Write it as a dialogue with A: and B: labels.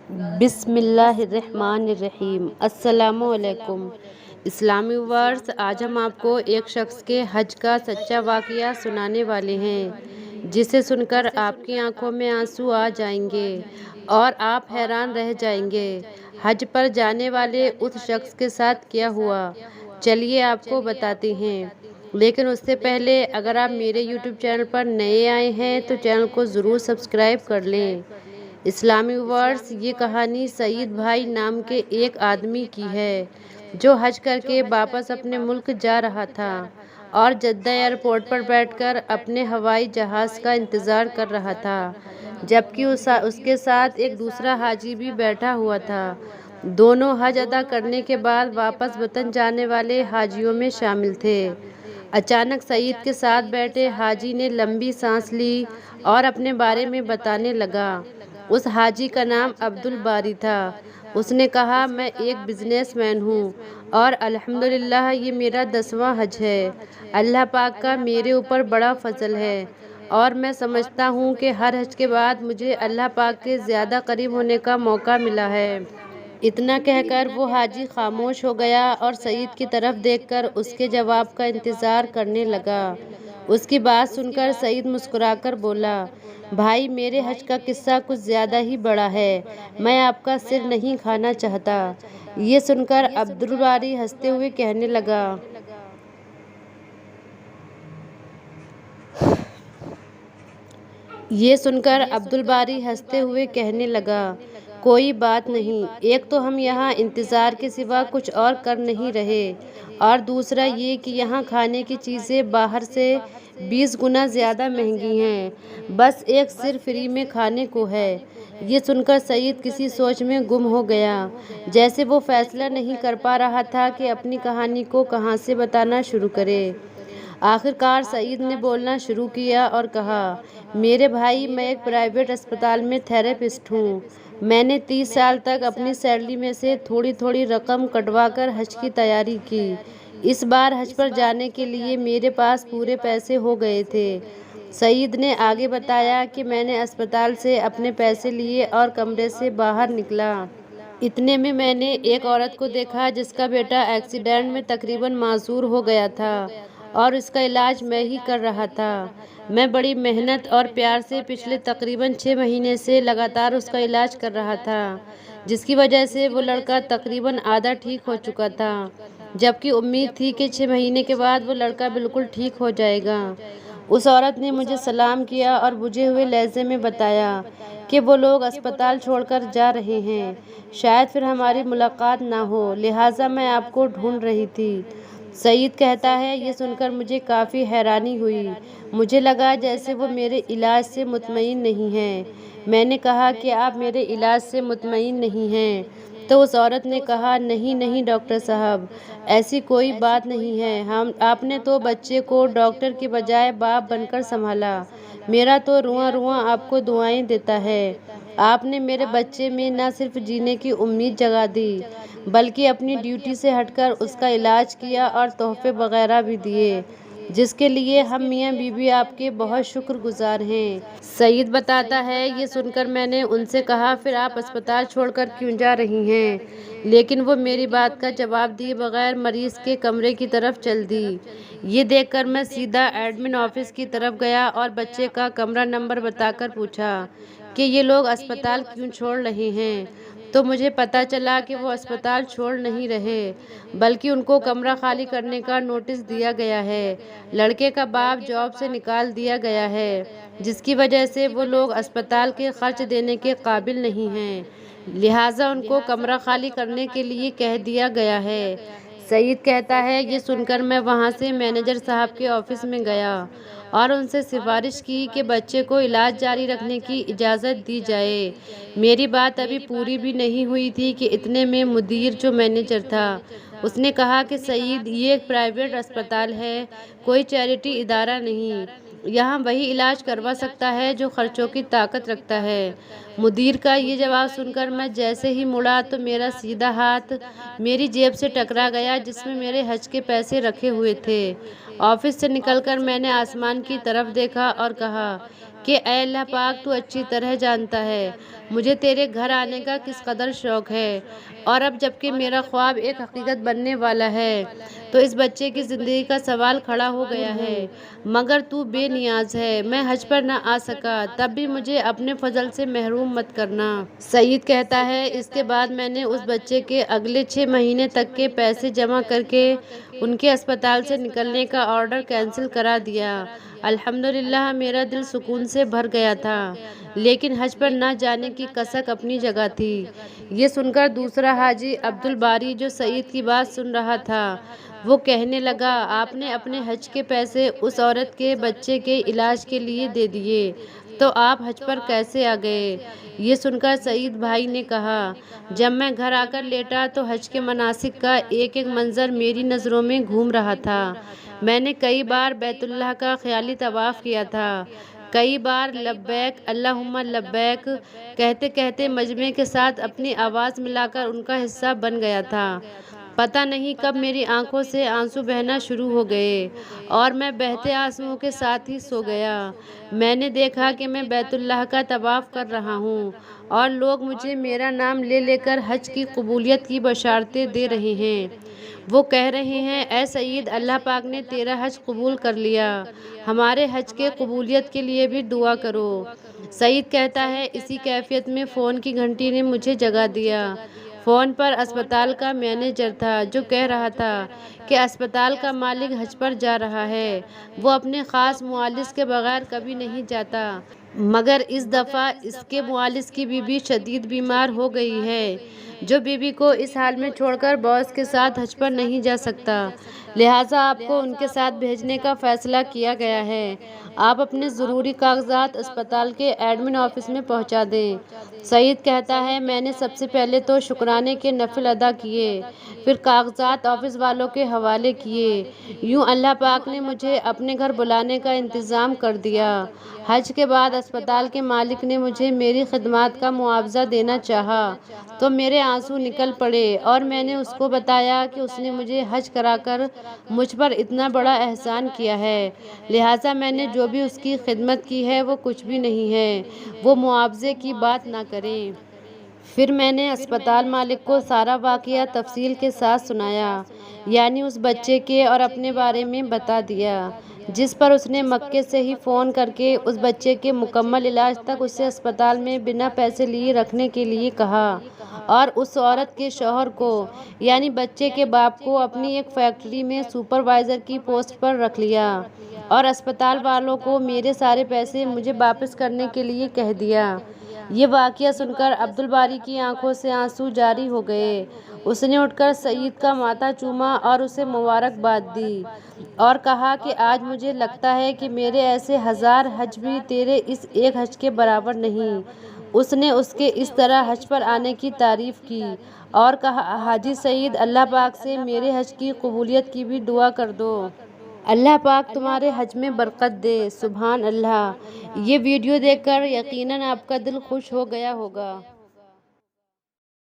A: بسم اللہ الرحمن الرحیم۔ السلام علیکم اسلامی ورس، آج ہم آپ کو ایک شخص کے حج کا سچا واقعہ سنانے والے ہیں جسے سن کر آپ کی آنکھوں میں آنسو آ جائیں گے اور آپ حیران رہ جائیں گے۔ حج پر جانے والے اس شخص کے ساتھ کیا ہوا، چلیے آپ کو بتاتے ہیں۔ لیکن اس سے پہلے اگر آپ میرے یوٹیوب چینل پر نئے آئے ہیں تو چینل کو ضرور سبسکرائب کر لیں۔ اسلامی ورس، یہ کہانی سعید بھائی نام کے ایک آدمی کی ہے جو حج کر کے واپس اپنے ملک جا رہا تھا اور جدہ ایئرپورٹ پر بیٹھ کر اپنے ہوائی جہاز کا انتظار کر رہا تھا، جبکہ اس کے ساتھ ایک دوسرا حاجی بھی بیٹھا ہوا تھا۔ دونوں حج ادا کرنے کے بعد واپس وطن جانے والے حاجیوں میں شامل تھے۔ اچانک سعید کے ساتھ بیٹھے حاجی نے لمبی سانس لی اور اپنے بارے میں بتانے لگا۔ اس حاجی کا نام عبدالباری تھا۔ اس نے کہا، میں ایک بزنس مین ہوں اور الحمدللہ یہ میرا 10واں حج ہے۔ اللہ پاک کا میرے اوپر بڑا فضل ہے اور میں سمجھتا ہوں کہ ہر حج کے بعد مجھے اللہ پاک کے زیادہ قریب ہونے کا موقع ملا ہے۔ اتنا کہہ کر وہ حاجی خاموش ہو گیا اور سعید کی طرف دیکھ کر اس کے جواب کا انتظار کرنے لگا۔ اس کی بات سن کر سعید مسکرا کر بولا، بھائی میرے حج کا قصہ کچھ زیادہ ہی بڑا ہے، میں آپ کا سر نہیں کھانا چاہتا۔ یہ سن کر عبدالباری ہنستے ہوئے کہنے لگا، کوئی بات نہیں، ایک تو ہم یہاں انتظار کے سوا کچھ اور کر نہیں رہے اور دوسرا یہ کہ یہاں کھانے کی چیزیں باہر سے 20 گنا زیادہ مہنگی ہیں، بس ایک سر فری میں کھانے کو ہے۔ یہ سن کر سعید کسی سوچ میں گم ہو گیا، جیسے وہ فیصلہ نہیں کر پا رہا تھا کہ اپنی کہانی کو کہاں سے بتانا شروع کرے۔ آخر کار سعید نے بولنا شروع کیا اور کہا، میرے بھائی میں ایک پرائیویٹ اسپتال میں تھراپسٹ ہوں۔ میں نے 30 سال تک اپنی سیلری میں سے تھوڑی تھوڑی رقم کٹوا کر حج کی تیاری کی۔ اس بار حج پر جانے کے لیے میرے پاس پورے پیسے ہو گئے تھے۔ سعید نے آگے بتایا کہ میں نے اسپتال سے اپنے پیسے لیے اور کمرے سے باہر نکلا۔ اتنے میں نے ایک عورت کو دیکھا جس کا بیٹا ایکسیڈنٹ میں تقریباً معذور ہو گیا تھا اور اس کا علاج میں ہی کر رہا تھا۔ میں بڑی محنت اور پیار سے پچھلے تقریباً 6 مہینے سے لگاتار اس کا علاج کر رہا تھا، جس کی وجہ سے وہ لڑکا تقریباً آدھا ٹھیک ہو چکا تھا، جبکہ امید تھی کہ 6 مہینے کے بعد وہ لڑکا بالکل ٹھیک ہو جائے گا۔ اس عورت نے مجھے سلام کیا اور بجھے ہوئے لہجے میں بتایا کہ وہ لوگ اسپتال چھوڑ کر جا رہے ہیں، شاید پھر ہماری ملاقات نہ ہو، لہٰذا میں آپ کو ڈھونڈ رہی تھی۔ سعید کہتا ہے، یہ سن کر مجھے کافی حیرانی ہوئی۔ مجھے لگا جیسے وہ میرے علاج سے مطمئن نہیں ہیں۔ میں نے کہا کہ آپ میرے علاج سے مطمئن نہیں ہیں؟ تو اس عورت نے کہا، نہیں ڈاکٹر صاحب، ایسی کوئی بات نہیں ہے، آپ نے تو بچے کو ڈاکٹر کے بجائے باپ بن کر سنبھالا، میرا تو رواں رواں آپ کو دعائیں دیتا ہے۔ آپ نے میرے بچے میں نہ صرف جینے کی امید جگا دی بلکہ اپنی ڈیوٹی سے ہٹ کر اس کا علاج کیا اور تحفے وغیرہ بھی دیے، جس کے لیے ہم میاں بیوی آپ کے بہت شکر گزار ہیں۔ سعید بتاتا ہے، یہ سن کر میں نے ان سے کہا، پھر آپ اسپتال چھوڑ کر کیوں جا رہی ہیں؟ لیکن وہ میری بات کا جواب دیے بغیر مریض کے کمرے کی طرف چل دی۔ یہ دیکھ کر میں سیدھا ایڈمن آفس کی طرف گیا اور بچے کا کمرہ نمبر بتا کر پوچھا کہ یہ لوگ اسپتال کیوں چھوڑ رہے ہیں، تو مجھے پتہ چلا کہ وہ اسپتال چھوڑ نہیں رہے بلکہ ان کو کمرہ خالی کرنے کا نوٹس دیا گیا ہے۔ لڑکے کا باپ جاب سے نکال دیا گیا ہے، جس کی وجہ سے وہ لوگ اسپتال کے خرچ دینے کے قابل نہیں ہیں، لہٰذا ان کو کمرہ خالی کرنے کے لیے کہہ دیا گیا ہے۔ سعید کہتا ہے، یہ سن کر میں وہاں سے مینیجر صاحب کے آفس میں گیا اور ان سے سفارش کی کہ بچے کو علاج جاری رکھنے کی اجازت دی جائے۔ میری بات ابھی پوری بھی نہیں ہوئی تھی کہ اتنے میں مدیر، جو مینیجر تھا، اس نے کہا کہ سعید، یہ ایک پرائیویٹ اسپتال ہے، کوئی چیریٹی ادارہ نہیں، یہاں وہی علاج کروا سکتا ہے جو خرچوں کی طاقت رکھتا ہے۔ مدیر کا یہ جواب سن کر میں جیسے ہی مڑا تو میرا سیدھا ہاتھ میری جیب سے ٹکرا گیا جس میں میرے حج کے پیسے رکھے ہوئے تھے۔ آفس سے نکل کر میں نے آسمان کی طرف دیکھا اور کہا، کہ اے اللہ پاک تو اچھی طرح جانتا ہے مجھے تیرے گھر آنے کا کس قدر شوق ہے، اور اب جبکہ میرا خواب ایک حقیقت بننے والا ہے تو اس بچے کی زندگی کا سوال کھڑا ہو گیا ہے، مگر تو بے نیاز ہے، میں حج پر نہ آ سکا تب بھی مجھے اپنے فضل سے محروم مت کرنا۔ سعید کہتا ہے اس کے بعد میں نے اس بچے کے اگلے 6 مہینے تک کے پیسے جمع کر کے ان کے اسپتال سے نکلنے کا آرڈر کینسل کرا دیا۔ الحمدللہ میرا دل سکون سے بھر گیا تھا، لیکن حج پر نہ جانے کی کسک اپنی جگہ تھی۔ یہ سن کر دوسرا حاجی عبدالباری جو سعید کی بات سن رہا تھا وہ کہنے لگا آپ نے اپنے حج کے پیسے اس عورت کے بچے کے علاج کے لیے دے دیے تو آپ حج پر کیسے آ گئے؟ یہ سن کر سعید بھائی نے کہا جب میں گھر آ کر لیٹا تو حج کے مناسک کا ایک ایک منظر میری نظروں میں گھوم رہا تھا۔ میں نے کئی بار بیت اللہ کا خیالی طواف کیا تھا، کئی بار لبیک اللہم لبیک کہتے کہتے مجمع کے ساتھ اپنی آواز ملا کر ان کا حصہ بن گیا تھا۔ پتہ نہیں کب میری آنکھوں سے آنسو بہنا شروع ہو گئے اور میں بہتے آنسوؤں کے ساتھ ہی سو گیا۔ میں نے دیکھا کہ میں بیت اللہ کا طواف کر رہا ہوں اور لوگ مجھے میرا نام لے لے کر حج کی قبولیت کی بشارتیں دے رہے ہیں۔ وہ کہہ رہے ہیں اے سعید اللہ پاک نے تیرا حج قبول کر لیا، ہمارے حج کے قبولیت کے لیے بھی دعا کرو۔ سعید کہتا ہے اسی کیفیت میں فون کی گھنٹی نے مجھے جگا دیا۔ فون پر اسپتال کا مینیجر تھا جو کہہ رہا تھا کہ اسپتال کا مالک حج پر جا رہا ہے، وہ اپنے خاص معالج کے بغیر کبھی نہیں جاتا، مگر اس دفعہ اس کے معالج کی بیوی شدید بیمار ہو گئی ہے، جو بیوی کو اس حال میں چھوڑ کر باس کے ساتھ حج پر نہیں جا سکتا، لہٰذا آپ کو ان کے ساتھ بھیجنے کا فیصلہ کیا گیا ہے۔ آپ اپنے ضروری کاغذات اسپتال کے ایڈمن آفس میں پہنچا دیں۔ سعید کہتا ہے میں نے سب سے پہلے تو شکرانے کے نفل ادا کیے، پھر کاغذات آفس والوں کے حوالے کیے، یوں اللہ پاک نے مجھے اپنے گھر بلانے کا انتظام کر دیا۔ حج کے بعد اسپتال کے مالک نے مجھے میری خدمات کا معاوضہ دینا چاہا تو میرے آنسو نکل پڑے اور میں نے اس کو بتایا کہ اس نے مجھے حج کرا کر مجھ پر اتنا بڑا احسان کیا ہے، لہٰذا میں نے جو بھی اس کی خدمت کی ہے وہ کچھ بھی نہیں ہے، وہ معاوضے کی بات نہ کریں۔ پھر میں نے اسپتال مالک کو سارا واقعہ تفصیل کے ساتھ سنایا، یعنی اس بچے کے اور اپنے بارے میں بتا دیا، جس پر اس نے مکے سے ہی فون کر کے اس بچے کے مکمل علاج تک اسے اسپتال میں بنا پیسے لیے رکھنے کے لیے کہا، اور اس عورت کے شوہر کو یعنی بچے کے باپ کو اپنی ایک فیکٹری میں سپروائزر کی پوسٹ پر رکھ لیا، اور اسپتال والوں کو میرے سارے پیسے مجھے واپس کرنے کے لیے کہہ دیا۔ یہ واقعہ سن کر عبدالباری کی آنکھوں سے آنسو جاری ہو گئے۔ اس نے اٹھ کر سعید کا ماتھا چوما اور اسے مبارکباد دی اور کہا کہ آج مجھے لگتا ہے کہ میرے ایسے 1000 حج بھی تیرے اس ایک حج کے برابر نہیں۔ اس نے اس کے اس طرح حج پر آنے کی تعریف کی اور کہا حاجی سعید اللہ پاک سے میرے حج کی قبولیت کی بھی دعا کر دو۔ اللہ پاک تمہارے حج میں برکت دے۔ سبحان اللہ۔ یہ ویڈیو دیکھ کر یقیناً آپ کا دل خوش ہو گیا ہوگا۔